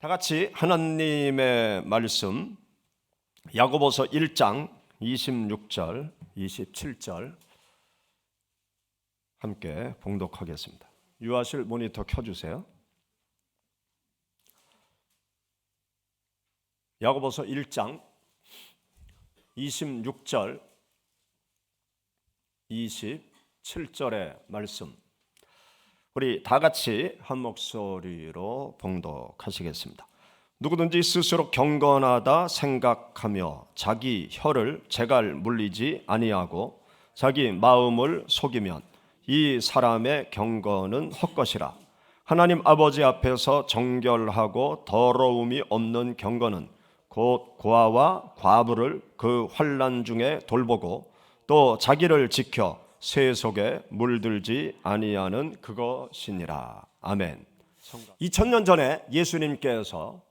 다 같이 하나님의 말씀 야고보서 1장 26절, 27절 함께 봉독하겠습니다. 유아실 모니터 켜주세요. 야고보서 1장 26절, 27절의 말씀 우리 다 같이 한 목소리로 봉독하시겠습니다. 누구든지 스스로 경건하다 생각하며 자기 혀를 제갈 물리지 아니하고 자기 마음을 속이면 이 사람의 경건은 헛것이라. 하나님 아버지 앞에서 정결하고 더러움이 없는 경건은 곧 고아와 과부를 그 환난 중에 돌보고 또 자기를 지켜 새 속에 물들지 아니하는 그것이니라. 아멘. 2000년 전에 예수님께서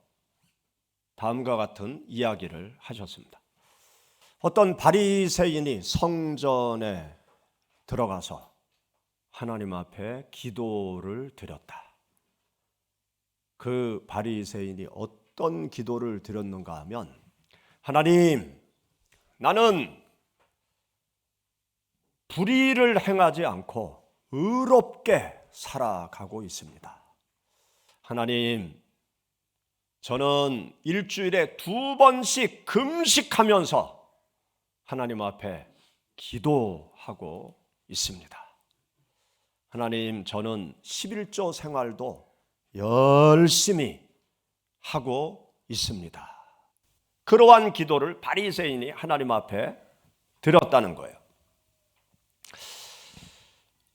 다음과 같은 이야기를 하셨습니다. 어떤 바리새인이 성전에 들어가서 하나님 앞에 기도를 드렸다. 그 바리새인이 어떤 기도를 드렸는가 하면, 하나님, 나는 불의를 행하지 않고 의롭게 살아가고 있습니다. 하나님, 저는 일주일에 2번씩 금식하면서 하나님 앞에 기도하고 있습니다. 하나님, 저는 11조 생활도 열심히 하고 있습니다. 그러한 기도를 바리새인이 하나님 앞에 드렸다는 거예요.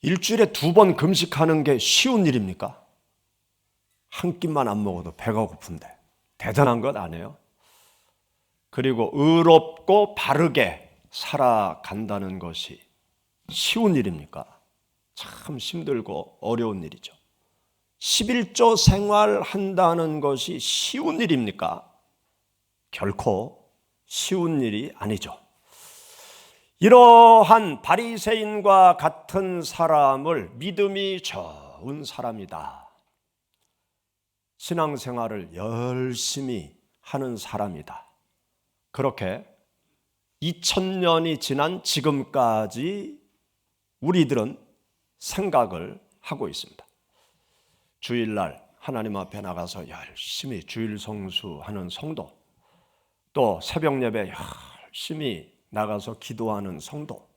일주일에 2번 금식하는 게 쉬운 일입니까? 한 끼만 안 먹어도 배가 고픈데 대단한 것 아니에요? 그리고 의롭고 바르게 살아간다는 것이 쉬운 일입니까? 참 힘들고 어려운 일이죠. 11조 생활한다는 것이 쉬운 일입니까? 결코 쉬운 일이 아니죠. 이러한 바리새인과 같은 사람을 믿음이 좋은 사람이다, 신앙생활을 열심히 하는 사람이다, 그렇게 2000년이 지난 지금까지 우리들은 생각을 하고 있습니다. 주일날 하나님 앞에 나가서 열심히 주일 성수하는 성도, 또 새벽 예배 열심히 나가서 기도하는 성도,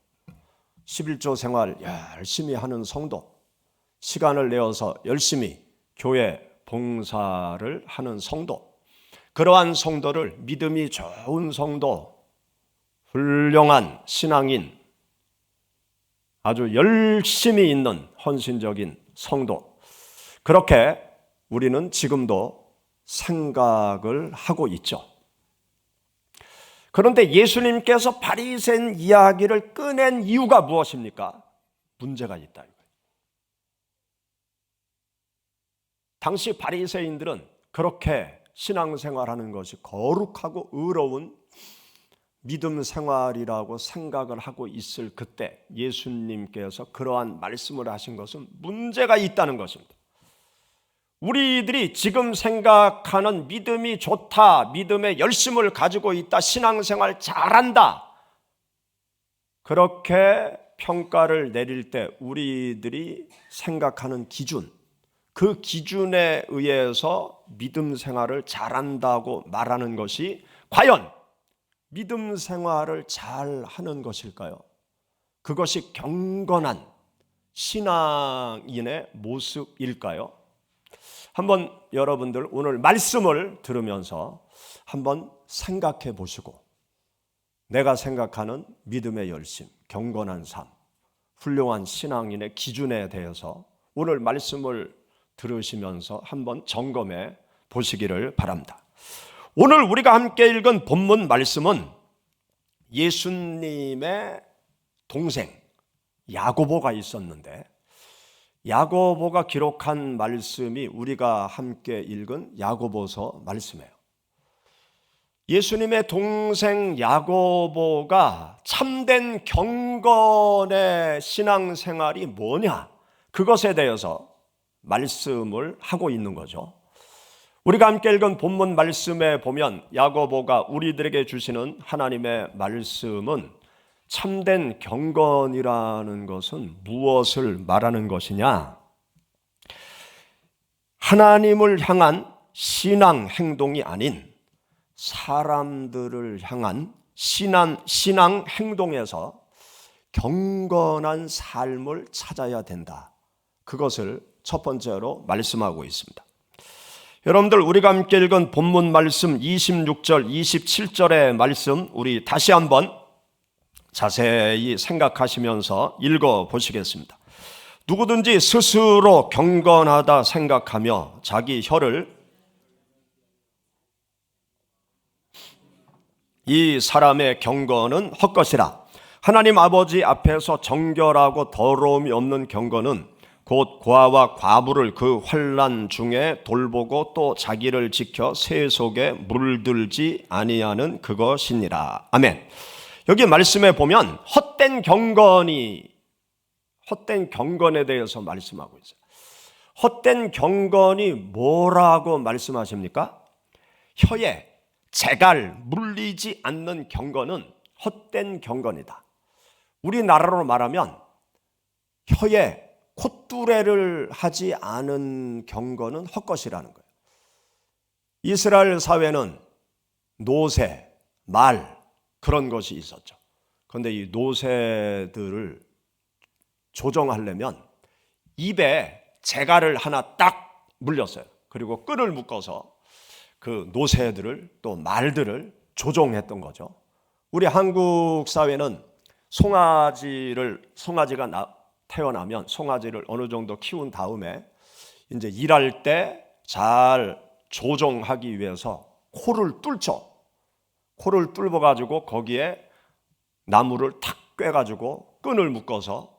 11조 생활 열심히 하는 성도, 시간을 내어서 열심히 교회 봉사를 하는 성도, 그러한 성도를 믿음이 좋은 성도, 훌륭한 신앙인, 아주 열심히 있는 헌신적인 성도, 그렇게 우리는 지금도 생각을 하고 있죠. 그런데 예수님께서 바리새인 이야기를 꺼낸 이유가 무엇입니까? 문제가 있다 이거예요. 당시 바리새인들은 그렇게 신앙생활하는 것이 거룩하고 의로운 믿음 생활이라고 생각을 하고 있을 그때 예수님께서 그러한 말씀을 하신 것은 문제가 있다는 것입니다. 우리들이 지금 생각하는 믿음이 좋다, 믿음의 열심을 가지고 있다, 신앙생활 잘한다, 그렇게 평가를 내릴 때 우리들이 생각하는 기준, 그 기준에 의해서 믿음 생활을 잘한다고 말하는 것이 과연 믿음 생활을 잘하는 것일까요? 그것이 경건한 신앙인의 모습일까요? 한번 여러분들 오늘 말씀을 들으면서 한번 생각해 보시고, 내가 생각하는 믿음의 열심, 경건한 삶, 훌륭한 신앙인의 기준에 대해서 오늘 말씀을 들으시면서 한번 점검해 보시기를 바랍니다. 오늘 우리가 함께 읽은 본문 말씀은 예수님의 동생 야고보가 있었는데, 야고보가 기록한 말씀이 우리가 함께 읽은 야고보서 말씀이에요. 예수님의 동생 야고보가 참된 경건의 신앙생활이 뭐냐, 그것에 대해서 말씀을 하고 있는 거죠. 우리가 함께 읽은 본문 말씀에 보면 야고보가 우리들에게 주시는 하나님의 말씀은 참된 경건이라는 것은 무엇을 말하는 것이냐? 하나님을 향한 신앙 행동이 아닌 사람들을 향한 신앙 행동에서 경건한 삶을 찾아야 된다. 그것을 첫 번째로 말씀하고 있습니다. 여러분들, 우리가 함께 읽은 본문 말씀 26절, 27절의 말씀 우리 다시 한번 자세히 생각하시면서 읽어보시겠습니다. 누구든지 스스로 경건하다 생각하며 자기 혀를 이 사람의 경건은 헛것이라. 하나님 아버지 앞에서 정결하고 더러움이 없는 경건은 곧 고아와 과부를 그 환난 중에 돌보고 또 자기를 지켜 새 속에 물들지 아니하는 그것이니라. 아멘. 여기 말씀에 보면 헛된 경건에 대해서 말씀하고 있어요. 헛된 경건이 뭐라고 말씀하십니까? 혀에 재갈 물리지 않는 경건은 헛된 경건이다. 우리나라로 말하면 혀에 콧두레를 하지 않은 경건은 헛것이라는 거예요. 이스라엘 사회는 노새, 말 그런 것이 있었죠. 그런데 이 노새들을 조정하려면 입에 재갈을 하나 딱 물렸어요. 그리고 끈을 묶어서 그 노새들을 또 말들을 조종했던 거죠. 우리 한국 사회는 송아지가 태어나면 송아지를 어느 정도 키운 다음에 이제 일할 때 잘 조종하기 위해서 코를 뚫어가지고 거기에 나무를 탁 꿰가지고 끈을 묶어서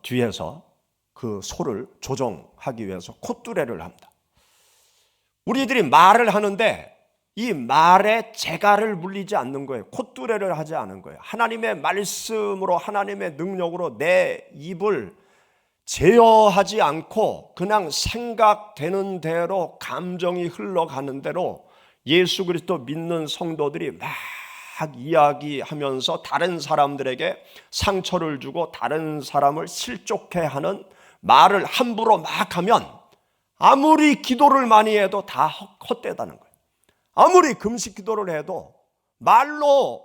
뒤에서 그 소를 조종하기 위해서 콧뚜레를 합니다. 우리들이 말을 하는데 이 말에 재갈을 물리지 않는 거예요. 콧뚜레를 하지 않은 거예요. 하나님의 말씀으로, 하나님의 능력으로 내 입을 제어하지 않고 그냥 생각되는 대로, 감정이 흘러가는 대로 예수 그리스도 믿는 성도들이 막 이야기하면서 다른 사람들에게 상처를 주고 다른 사람을 실족해 하는 말을 함부로 막 하면 아무리 기도를 많이 해도 다 헛되다는 거예요. 아무리 금식 기도를 해도 말로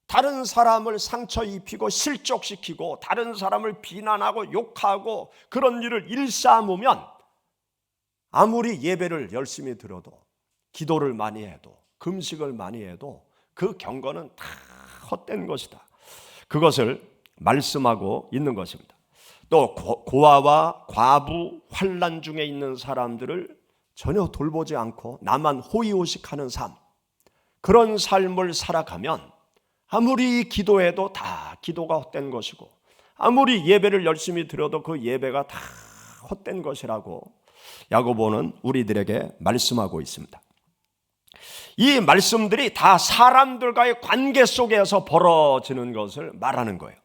다른 사람을 상처 입히고 실족시키고 다른 사람을 비난하고 욕하고 그런 일을 일삼으면 아무리 예배를 열심히 드려도 기도를 많이 해도 금식을 많이 해도 그 경건은 다 헛된 것이다. 그것을 말씀하고 있는 것입니다. 또 고아와 과부, 환난 중에 있는 사람들을 전혀 돌보지 않고 나만 호의호식하는 삶, 그런 삶을 살아가면 아무리 기도해도 다 기도가 헛된 것이고 아무리 예배를 열심히 드려도 그 예배가 다 헛된 것이라고 야고보는 우리들에게 말씀하고 있습니다. 이 말씀들이 다 사람들과의 관계 속에서 벌어지는 것을 말하는 거예요.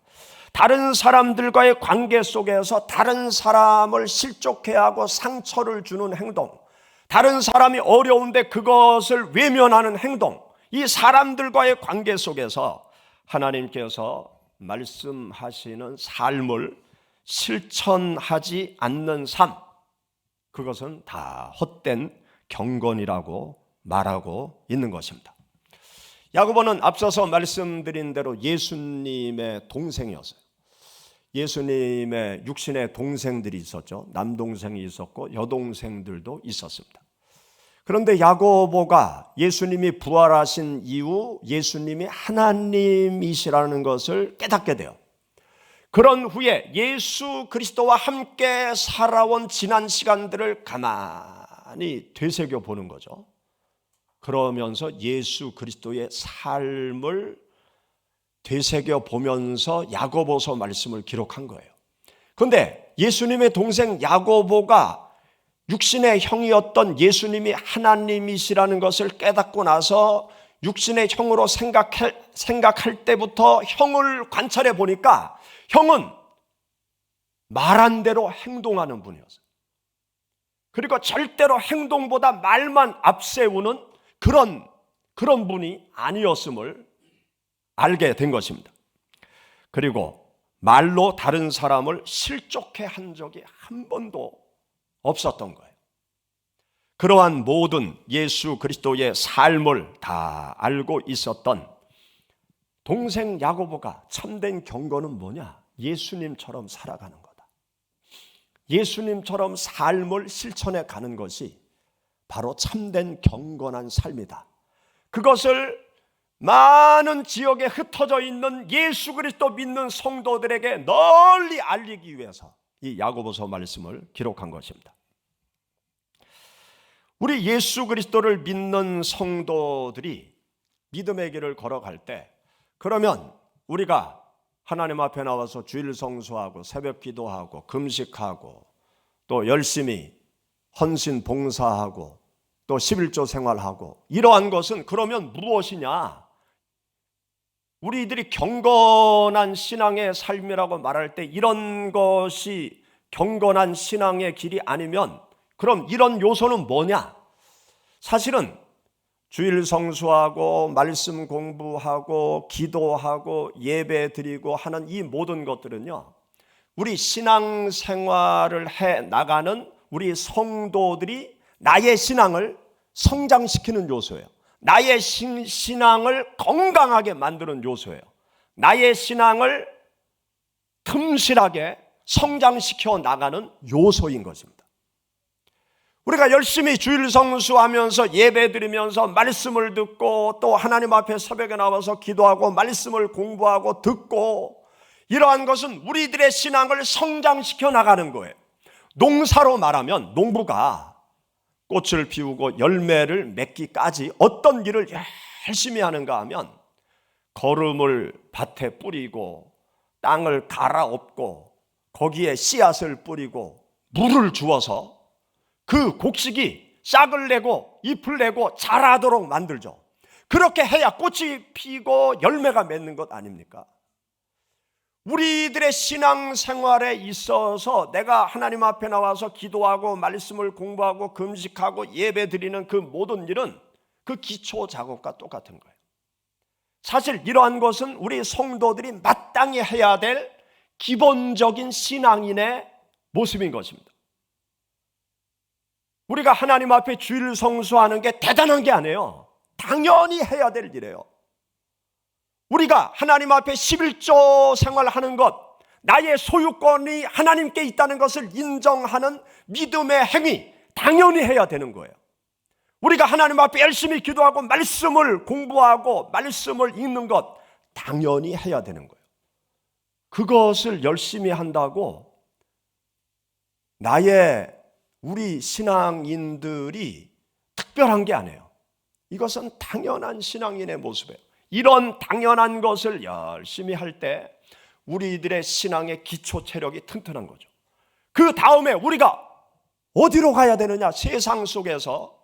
다른 사람들과의 관계 속에서 다른 사람을 실족해 하고 상처를 주는 행동, 다른 사람이 어려운데 그것을 외면하는 행동, 이 사람들과의 관계 속에서 하나님께서 말씀하시는 삶을 실천하지 않는 삶, 그것은 다 헛된 경건이라고 말하고 있는 것입니다. 야고보는 앞서서 말씀드린 대로 예수님의 동생이었어요. 예수님의 육신의 동생들이 있었죠. 남동생이 있었고 여동생들도 있었습니다. 그런데 야고보가 예수님이 부활하신 이후 예수님이 하나님이시라는 것을 깨닫게 돼요. 그런 후에 예수 그리스도와 함께 살아온 지난 시간들을 가만히 되새겨 보는 거죠. 그러면서 예수 그리스도의 삶을 되새겨 보면서 야고보서 말씀을 기록한 거예요. 그런데 예수님의 동생 야고보가 육신의 형이었던 예수님이 하나님이시라는 것을 깨닫고 나서 육신의 형으로 생각할 때부터 형을 관찰해 보니까 형은 말한 대로 행동하는 분이었어요. 그리고 절대로 행동보다 말만 앞세우는 그런 분이 아니었음을 알게 된 것입니다. 그리고 말로 다른 사람을 실족해 한 적이 한 번도 없었던 거예요. 그러한 모든 예수 그리스도의 삶을 다 알고 있었던 동생 야고보가 참된 경건은 뭐냐? 예수님처럼 살아가는 거다. 예수님처럼 삶을 실천해 가는 것이 바로 참된 경건한 삶이다. 그것을 많은 지역에 흩어져 있는 예수 그리스도 믿는 성도들에게 널리 알리기 위해서 이 야고보서 말씀을 기록한 것입니다. 우리 예수 그리스도를 믿는 성도들이 믿음의 길을 걸어갈 때, 그러면 우리가 하나님 앞에 나와서 주일 성수하고 새벽 기도하고 금식하고 또 열심히 헌신 봉사하고 또 11조 생활하고 이러한 것은 그러면 무엇이냐? 우리들이 경건한 신앙의 삶이라고 말할 때 이런 것이 경건한 신앙의 길이 아니면 그럼 이런 요소는 뭐냐? 사실은 주일 성수하고 말씀 공부하고 기도하고 예배 드리고 하는 이 모든 것들은요, 우리 신앙 생활을 해 나가는 우리 성도들이 나의 신앙을 성장시키는 요소예요. 나의 신앙을 건강하게 만드는 요소예요. 나의 신앙을 틈실하게 성장시켜 나가는 요소인 것입니다. 우리가 열심히 주일 성수하면서 예배 드리면서 말씀을 듣고 또 하나님 앞에 새벽에 나와서 기도하고 말씀을 공부하고 듣고 이러한 것은 우리들의 신앙을 성장시켜 나가는 거예요. 농사로 말하면 농부가 꽃을 피우고 열매를 맺기까지 어떤 일을 열심히 하는가 하면 거름을 밭에 뿌리고 땅을 갈아엎고 거기에 씨앗을 뿌리고 물을 주어서 그 곡식이 싹을 내고 잎을 내고 자라도록 만들죠. 그렇게 해야 꽃이 피고 열매가 맺는 것 아닙니까? 우리들의 신앙생활에 있어서 내가 하나님 앞에 나와서 기도하고 말씀을 공부하고 금식하고 예배 드리는 그 모든 일은 그 기초 작업과 똑같은 거예요. 사실 이러한 것은 우리 성도들이 마땅히 해야 될 기본적인 신앙인의 모습인 것입니다. 우리가 하나님 앞에 주일 성수하는 게 대단한 게 아니에요. 당연히 해야 될 일이에요. 우리가 하나님 앞에 11조 생활하는 것, 나의 소유권이 하나님께 있다는 것을 인정하는 믿음의 행위, 당연히 해야 되는 거예요. 우리가 하나님 앞에 열심히 기도하고 말씀을 공부하고 말씀을 읽는 것, 당연히 해야 되는 거예요. 그것을 열심히 한다고 우리 신앙인들이 특별한 게 아니에요. 이것은 당연한 신앙인의 모습이에요. 이런 당연한 것을 열심히 할 때 우리들의 신앙의 기초 체력이 튼튼한 거죠. 그 다음에 우리가 어디로 가야 되느냐? 세상 속에서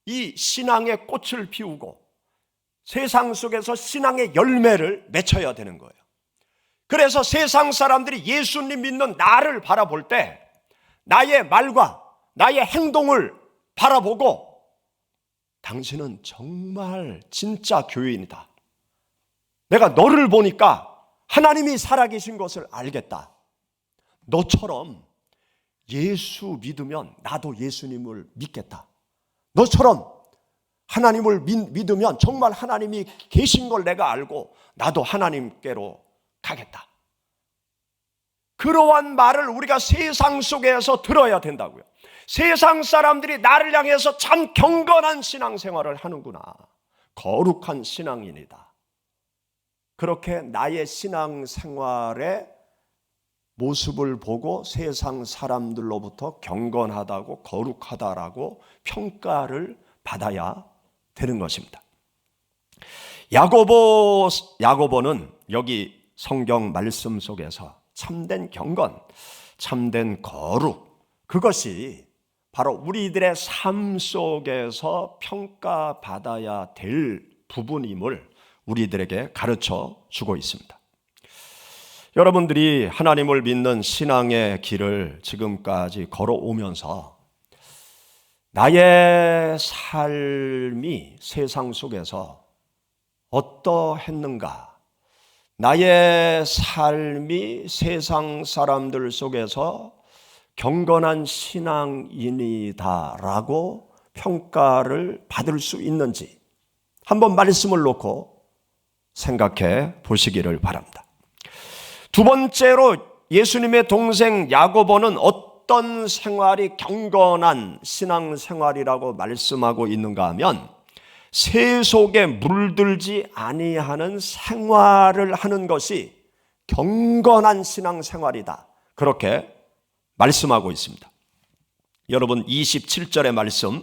이 신앙의 꽃을 피우고 세상 속에서 신앙의 열매를 맺어야 되는 거예요. 그래서 세상 사람들이 예수님 믿는 나를 바라볼 때 나의 말과 나의 행동을 바라보고 당신은 정말 진짜 교인이다. 내가 너를 보니까 하나님이 살아계신 것을 알겠다. 너처럼 예수 믿으면 나도 예수님을 믿겠다. 너처럼 하나님을 믿으면 정말 하나님이 계신 걸 내가 알고 나도 하나님께로 가겠다. 그러한 말을 우리가 세상 속에서 들어야 된다고요. 세상 사람들이 나를 향해서 참 경건한 신앙생활을 하는구나. 거룩한 신앙인이다. 그렇게 나의 신앙생활의 모습을 보고 세상 사람들로부터 경건하다고 거룩하다라고 평가를 받아야 되는 것입니다. 야고보는 여기 성경 말씀 속에서 참된 경건, 참된 거룩, 그것이 바로 우리들의 삶 속에서 평가받아야 될 부분임을 우리들에게 가르쳐 주고 있습니다. 여러분들이 하나님을 믿는 신앙의 길을 지금까지 걸어오면서 나의 삶이 세상 속에서 어떠했는가? 나의 삶이 세상 사람들 속에서 경건한 신앙인이다라고 평가를 받을 수 있는지 한번 말씀을 놓고 생각해 보시기를 바랍니다. 두 번째로 예수님의 동생 야고보는 어떤 생활이 경건한 신앙생활이라고 말씀하고 있는가 하면 세속에 물들지 아니하는 생활을 하는 것이 경건한 신앙생활이다. 그렇게 말씀하고 있습니다. 여러분 27절의 말씀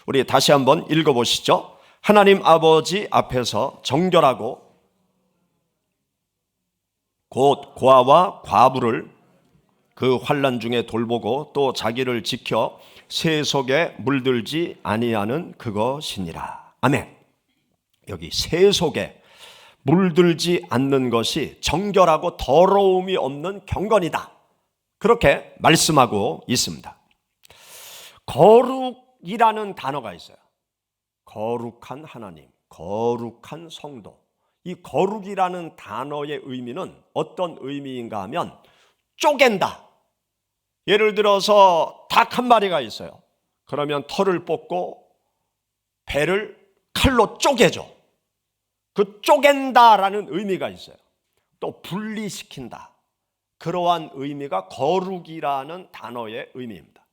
우리 다시 한번 읽어보시죠. 하나님 아버지 앞에서 정결하고 곧 고아와 과부를 그 환난 중에 돌보고 또 자기를 지켜 세속에 물들지 아니하는 그것이니라. 아멘. 여기 세속에 물들지 않는 것이 정결하고 더러움이 없는 경건이다. 그렇게 말씀하고 있습니다. 거룩이라는 단어가 있어요. 거룩한 하나님, 거룩한 성도. 이 거룩이라는 단어의 의미는 어떤 의미인가 하면 쪼갠다. 예를 들어서 닭 한 마리가 있어요. 그러면 털을 뽑고 배를 칼로 쪼개죠. 그 쪼갠다라는 의미가 있어요. 또 분리시킨다. 그러한 의미가 거룩이라는 단어의 의미입니다.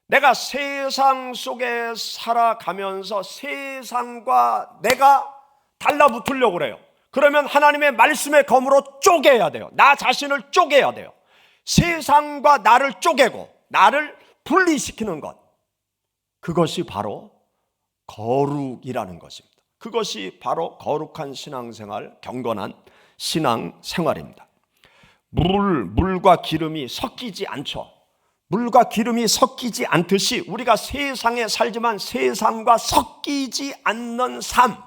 내가 세상 속에 살아가면서 세상과 내가 달라붙으려고 그래요. 그러면 하나님의 말씀의 검으로 쪼개야 돼요. 나 자신을 쪼개야 돼요. 세상과 나를 쪼개고 나를 분리시키는 것. 그것이 바로 거룩이라는 것입니다. 그것이 바로 거룩한 신앙생활, 경건한 신앙생활입니다. 물과 기름이 섞이지 않죠. 물과 기름이 섞이지 않듯이 우리가 세상에 살지만 세상과 섞이지 않는 삶,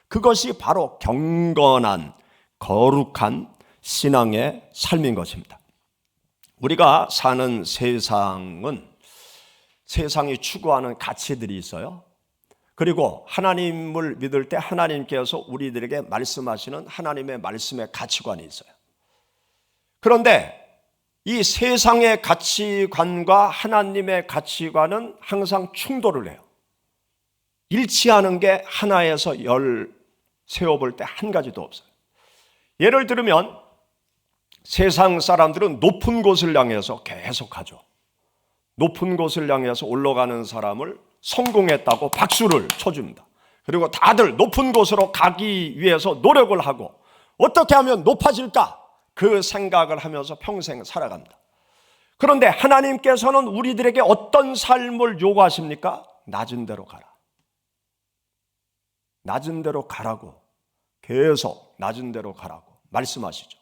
그것이 바로 경건한 거룩한 신앙의 삶인 것입니다. 우리가 사는 세상은 세상이 추구하는 가치들이 있어요. 그리고 하나님을 믿을 때 하나님께서 우리들에게 말씀하시는 하나님의 말씀의 가치관이 있어요. 그런데 이 세상의 가치관과 하나님의 가치관은 항상 충돌을 해요. 일치하는 게 하나에서 열 세워볼 때 한 가지도 없어요. 예를 들면 세상 사람들은 높은 곳을 향해서 계속하죠. 높은 곳을 향해서 올라가는 사람을 성공했다고 박수를 쳐줍니다. 그리고 다들 높은 곳으로 가기 위해서 노력을 하고 어떻게 하면 높아질까? 그 생각을 하면서 평생 살아갑니다. 그런데 하나님께서는 우리들에게 어떤 삶을 요구하십니까? 낮은 데로 가라. 낮은 데로 가라고, 계속 낮은 데로 가라고 말씀하시죠.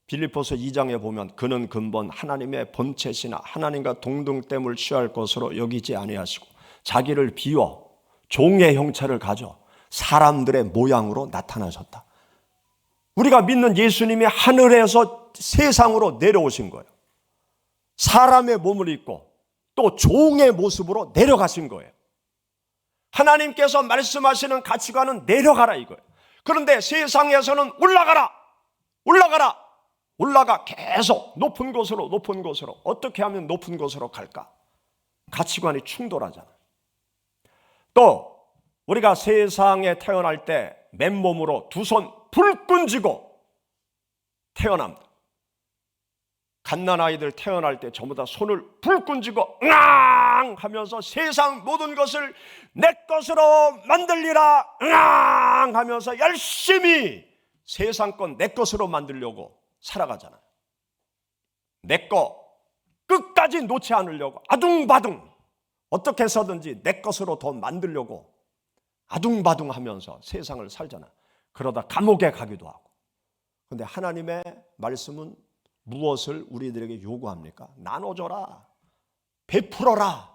빌립보서 2장에 보면 그는 근본 하나님의 본체시나 하나님과 동등됨을 취할 것으로 여기지 아니하시고 자기를 비워 종의 형체를 가져 사람들의 모양으로 나타나셨다. 우리가 믿는 예수님이 하늘에서 세상으로 내려오신 거예요. 사람의 몸을 입고 또 종의 모습으로 내려가신 거예요. 하나님께서 말씀하시는 가치관은 내려가라 이거예요. 그런데 세상에서는 올라가라, 올라가라, 올라가 계속 높은 곳으로 높은 곳으로. 어떻게 하면 높은 곳으로 갈까? 가치관이 충돌하잖아요. 또 우리가 세상에 태어날 때 맨몸으로 두 손 불끈 쥐고 태어납니다. 갓난아이들 태어날 때 전부 다 손을 불끈 쥐고 응앙 하면서 세상 모든 것을 내 것으로 만들리라 응앙 하면서 열심히 세상 건 내 것으로 만들려고 살아가잖아요. 내 거 끝까지 놓지 않으려고 아둥바둥 어떻게 해서든지 내 것으로 더 만들려고 아둥바둥 하면서 세상을 살잖아요. 그러다 감옥에 가기도 하고. 그런데 하나님의 말씀은 무엇을 우리들에게 요구합니까? 나눠줘라, 베풀어라,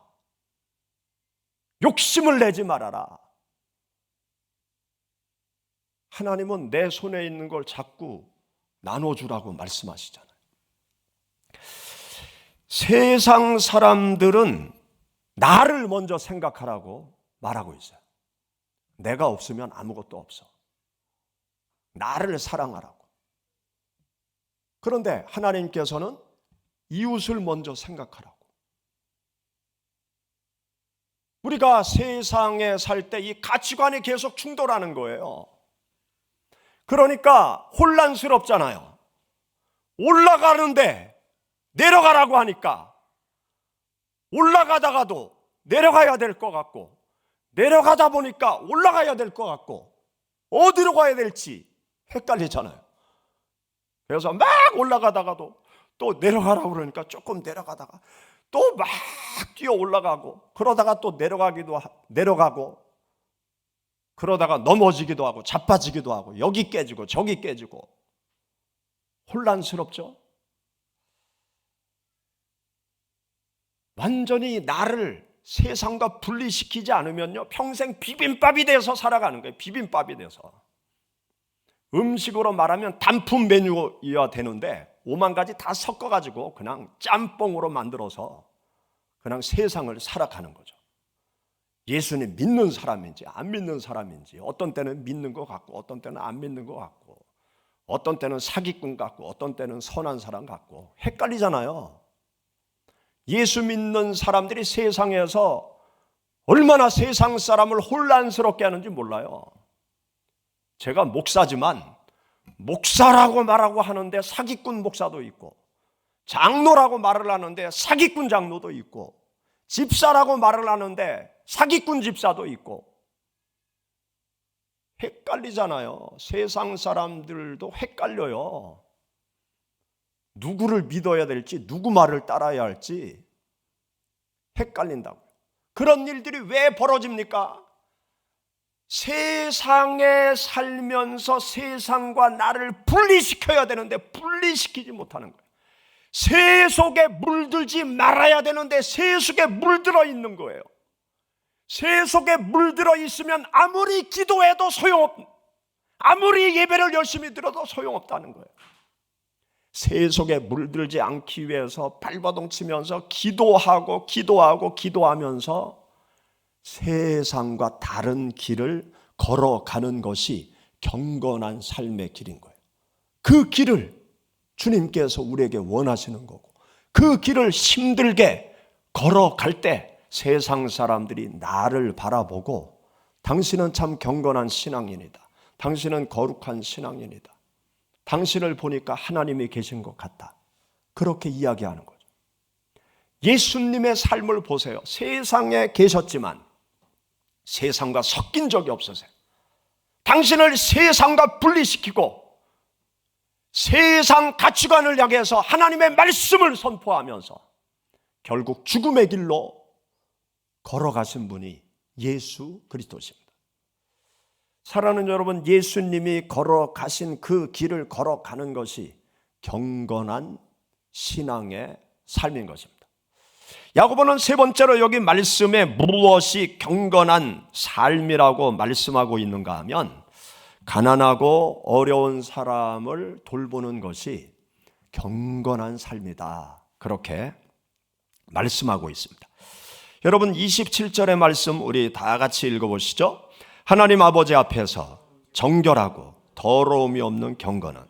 욕심을 내지 말아라. 하나님은 내 손에 있는 걸 자꾸 나눠주라고 말씀하시잖아요. 세상 사람들은 나를 먼저 생각하라고 말하고 있어요. 내가 없으면 아무것도 없어. 나를 사랑하라고. 그런데 하나님께서는 이웃을 먼저 생각하라고. 우리가 세상에 살 때 이 가치관이 계속 충돌하는 거예요. 그러니까 혼란스럽잖아요. 올라가는데 내려가라고 하니까 올라가다가도 내려가야 될 것 같고, 내려가다 보니까 올라가야 될 것 같고, 어디로 가야 될지 헷갈리잖아요. 그래서 막 올라가다가도 또 내려가라고 그러니까 조금 내려가다가 또 막 뛰어 올라가고, 그러다가 또 내려가고, 그러다가 넘어지기도 하고 자빠지기도 하고, 여기 깨지고 저기 깨지고, 혼란스럽죠? 완전히 나를 세상과 분리시키지 않으면요, 평생 비빔밥이 돼서 살아가는 거예요. 비빔밥이 돼서. 음식으로 말하면 단품 메뉴여야 되는데 5만 가지 다 섞어가지고 그냥 짬뽕으로 만들어서 그냥 세상을 살아가는 거죠. 예수님 믿는 사람인지 안 믿는 사람인지, 어떤 때는 믿는 것 같고 어떤 때는 안 믿는 것 같고, 어떤 때는 사기꾼 같고 어떤 때는 선한 사람 같고, 헷갈리잖아요. 예수 믿는 사람들이 세상에서 얼마나 세상 사람을 혼란스럽게 하는지 몰라요. 제가 목사지만 목사라고 말하고 하는데 사기꾼 목사도 있고, 장로라고 말을 하는데 사기꾼 장로도 있고, 집사라고 말을 하는데 사기꾼 집사도 있고, 헷갈리잖아요. 세상 사람들도 헷갈려요. 누구를 믿어야 될지, 누구 말을 따라야 할지 헷갈린다고요. 그런 일들이 왜 벌어집니까? 세상에 살면서 세상과 나를 분리시켜야 되는데 분리시키지 못하는 거예요. 새 속에 물들지 말아야 되는데 새 속에 물들어 있는 거예요. 새 속에 물들어 있으면 아무리 기도해도 아무리 예배를 열심히 드려도 소용없다는 거예요. 새 속에 물들지 않기 위해서 발버둥 치면서 기도하면서 세상과 다른 길을 걸어가는 것이 경건한 삶의 길인 거예요. 그 길을 주님께서 우리에게 원하시는 거고, 그 길을 힘들게 걸어갈 때 세상 사람들이 나를 바라보고 당신은 참 경건한 신앙인이다, 당신은 거룩한 신앙인이다, 당신을 보니까 하나님이 계신 것 같다, 그렇게 이야기하는 거죠. 예수님의 삶을 보세요. 세상에 계셨지만 세상과 섞인 적이 없으세요. 당신을 세상과 분리시키고 세상 가치관을 향해서 하나님의 말씀을 선포하면서 결국 죽음의 길로 걸어가신 분이 예수 그리스도십니다. 사랑하는 여러분, 예수님이 걸어가신 그 길을 걸어가는 것이 경건한 신앙의 삶인 것입니다. 야고보는 세 번째로 여기 말씀에 무엇이 경건한 삶이라고 말씀하고 있는가 하면, 가난하고 어려운 사람을 돌보는 것이 경건한 삶이다, 그렇게 말씀하고 있습니다. 여러분, 27절의 말씀 우리 다 같이 읽어보시죠. 하나님 아버지 앞에서 정결하고 더러움이 없는 경건은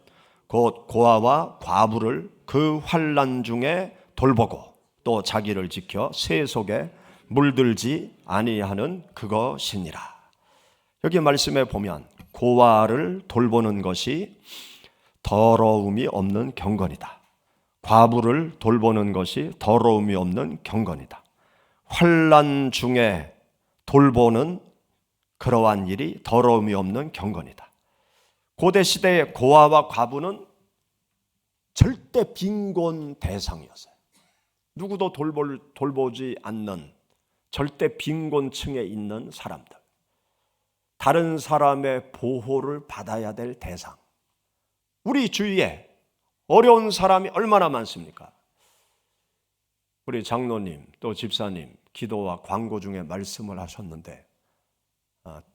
곧 고아와 과부를 그 환난 중에 돌보고 또 자기를 지켜 새 속에 물들지 아니하는 그것이니라. 여기 말씀에 보면 고아를 돌보는 것이 더러움이 없는 경건이다, 과부를 돌보는 것이 더러움이 없는 경건이다, 환난 중에 돌보는 그러한 일이 더러움이 없는 경건이다. 고대 시대의 고아와 과부는 절대 빈곤 대상이었어요. 누구도 돌보지 않는 절대 빈곤층에 있는 사람들, 다른 사람의 보호를 받아야 될 대상. 우리 주위에 어려운 사람이 얼마나 많습니까? 우리 장로님 또 집사님 기도와 광고 중에 말씀을 하셨는데,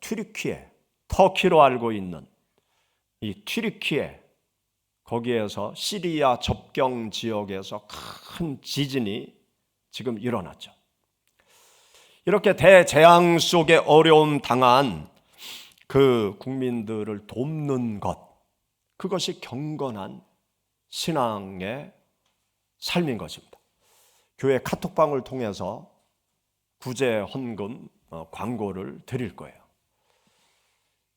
튀르키예, 터키로 알고 있는 이 튀르키예, 거기에서 시리아 접경 지역에서 큰 지진이 지금 일어났죠. 이렇게 대재앙 속에 어려움 당한 그 국민들을 돕는 것, 그것이 경건한 신앙의 삶인 것입니다. 교회 카톡방을 통해서 구제 헌금 광고를 드릴 거예요.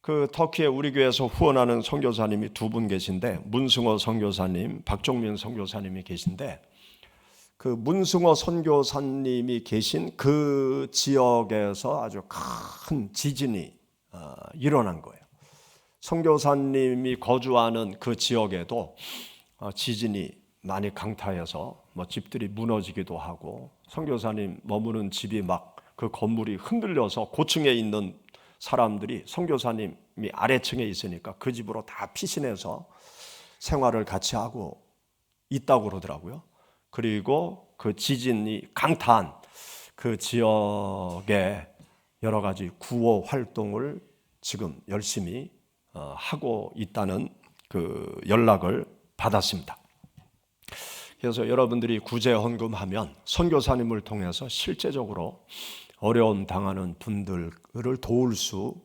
그 터키에 우리 교회에서 후원하는 선교사님이 두 분 계신데, 문승호 선교사님, 박종민 선교사님이 계신데, 그 문승호 선교사님이 계신 그 지역에서 아주 큰 지진이 일어난 거예요. 선교사님이 거주하는 그 지역에도 지진이 많이 강타해서 집들이 무너지기도 하고, 선교사님 머무는 집이 막 그 건물이 흔들려서 고층에 있는 사람들이 선교사님이 아래층에 있으니까 그 집으로 다 피신해서 생활을 같이 하고 있다고 그러더라고요. 그리고 그 지진이 강타한 그 지역에 여러 가지 구호 활동을 지금 열심히 하고 있다는 그 연락을 받았습니다. 그래서 여러분들이 구제 헌금하면 선교사님을 통해서 실제적으로 어려움 당하는 분들을 도울 수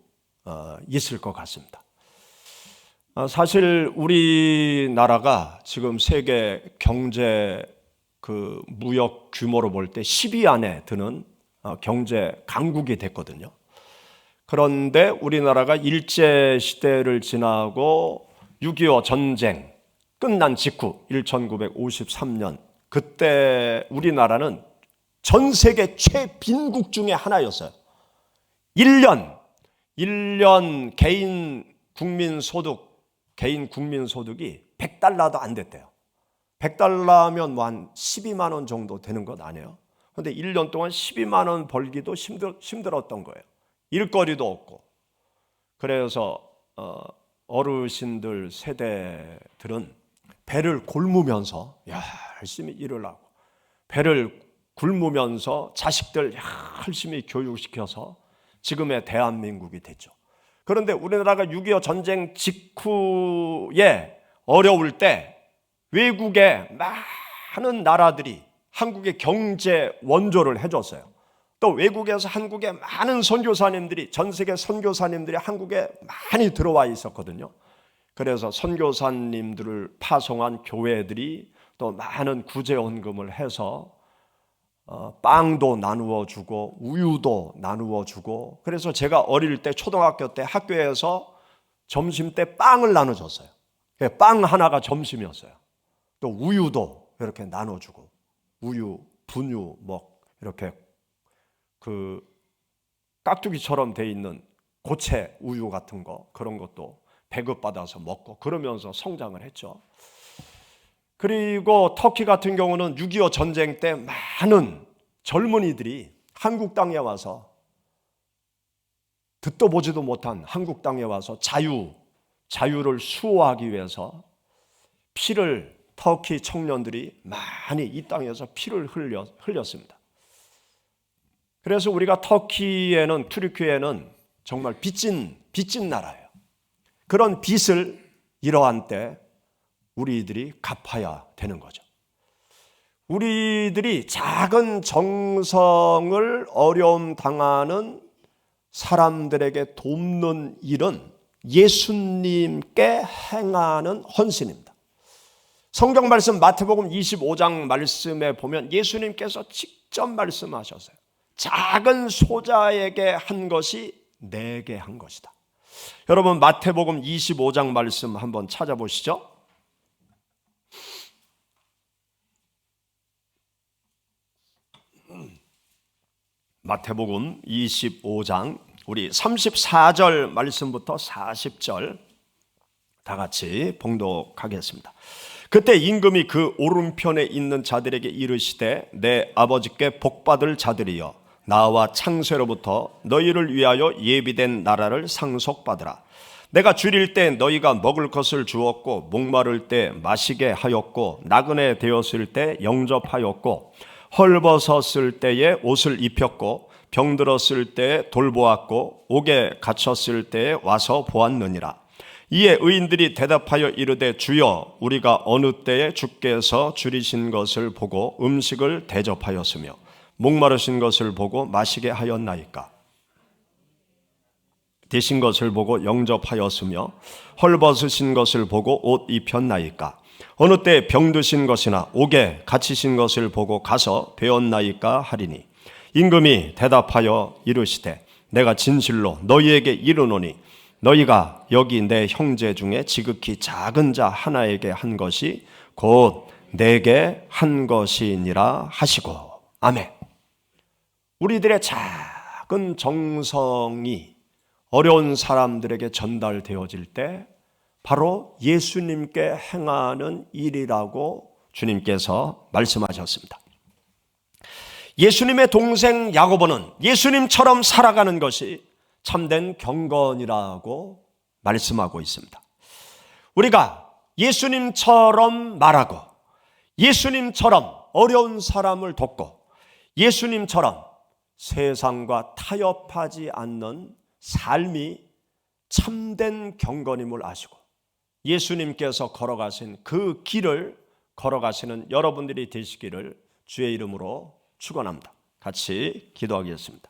있을 것 같습니다. 사실 우리나라가 지금 세계 경제 그 무역 규모로 볼 때 10위 안에 드는 경제 강국이 됐거든요. 그런데 우리나라가 일제 시대를 지나고 6.25 전쟁 끝난 직후 1953년, 그때 우리나라는 전 세계 최빈국 중에 하나였어요. 1년 개인 국민소득이 100달러도 안 됐대요. 100달러면 한 12만 원 정도 되는 것 아니에요? 그런데 1년 동안 12만 원 벌기도 힘들었던 거예요. 일거리도 없고. 그래서 어르신들 세대들은 배를 굶으면서 열심히 일을 하고, 배를 굶으면서 자식들 열심히 교육시켜서 지금의 대한민국이 됐죠. 그런데 우리나라가 6.25 전쟁 직후에 어려울 때 외국의 많은 나라들이 한국의 경제 원조를 해줬어요. 또 외국에서 한국의 많은 선교사님들이, 전 세계 선교사님들이 한국에 많이 들어와 있었거든요. 그래서 선교사님들을 파송한 교회들이 또 많은 구제헌금을 해서 빵도 나누어 주고 우유도 나누어 주고, 그래서 제가 어릴 때 초등학교 때 학교에서 점심 때 빵을 나눠줬어요. 빵 하나가 점심이었어요. 또 우유도 이렇게 나눠주고, 우유, 분유 이렇게 그 깍두기처럼 돼 있는 고체 우유 같은 거, 그런 것도 배급받아서 먹고 그러면서 성장을 했죠. 그리고 터키 같은 경우는 6.25 전쟁 때 많은 젊은이들이 한국 땅에 와서, 듣도 보지도 못한 한국 땅에 와서 자유를 수호하기 위해서 터키 청년들이 많이 이 땅에서 피를 흘렸습니다. 그래서 우리가 튀르키예는 정말 빚진 나라예요. 그런 빚을 이러한 때 우리들이 갚아야 되는 거죠. 우리들이 작은 정성을 어려움 당하는 사람들에게 돕는 일은 예수님께 행하는 헌신입니다. 성경 말씀 마태복음 25장 말씀에 보면 예수님께서 직접 말씀하셨어요. 작은 소자에게 한 것이 내게 한 것이다. 여러분, 마태복음 25장 말씀 한번 찾아보시죠. 마태복음 25장 우리 34절 말씀부터 40절 다 같이 봉독하겠습니다. 그때 임금이 그 오른편에 있는 자들에게 이르시되, 내 아버지께 복받을 자들이여, 나와 창세로부터 너희를 위하여 예비된 나라를 상속받으라. 내가 줄일 때 너희가 먹을 것을 주었고, 목마를 때 마시게 하였고, 나그네 되었을 때 영접하였고, 헐벗었을 때에 옷을 입혔고, 병들었을 때에 돌보았고, 옥에 갇혔을 때에 와서 보았느니라. 이에 의인들이 대답하여 이르되, 주여, 우리가 어느 때에 주께서 줄이신 것을 보고 음식을 대접하였으며 목마르신 것을 보고 마시게 하였나이까? 되신 것을 보고 영접하였으며 헐벗으신 것을 보고 옷 입혔나이까? 어느 때 병드신 것이나 옥에 갇히신 것을 보고 가서 배웠나이까 하리니, 임금이 대답하여 이르시되 내가 진실로 너희에게 이르노니 너희가 여기 내 형제 중에 지극히 작은 자 하나에게 한 것이 곧 내게 한 것이니라 하시고. 아멘. 우리들의 작은 정성이 어려운 사람들에게 전달되어질 때 바로 예수님께 행하는 일이라고 주님께서 말씀하셨습니다. 예수님의 동생 야고보는 예수님처럼 살아가는 것이 참된 경건이라고 말씀하고 있습니다. 우리가 예수님처럼 말하고 예수님처럼 어려운 사람을 돕고 예수님처럼 세상과 타협하지 않는 삶이 참된 경건임을 아시고 예수님께서 걸어가신 그 길을 걸어가시는 여러분들이 되시기를 주의 이름으로 축원합니다. 같이 기도하겠습니다.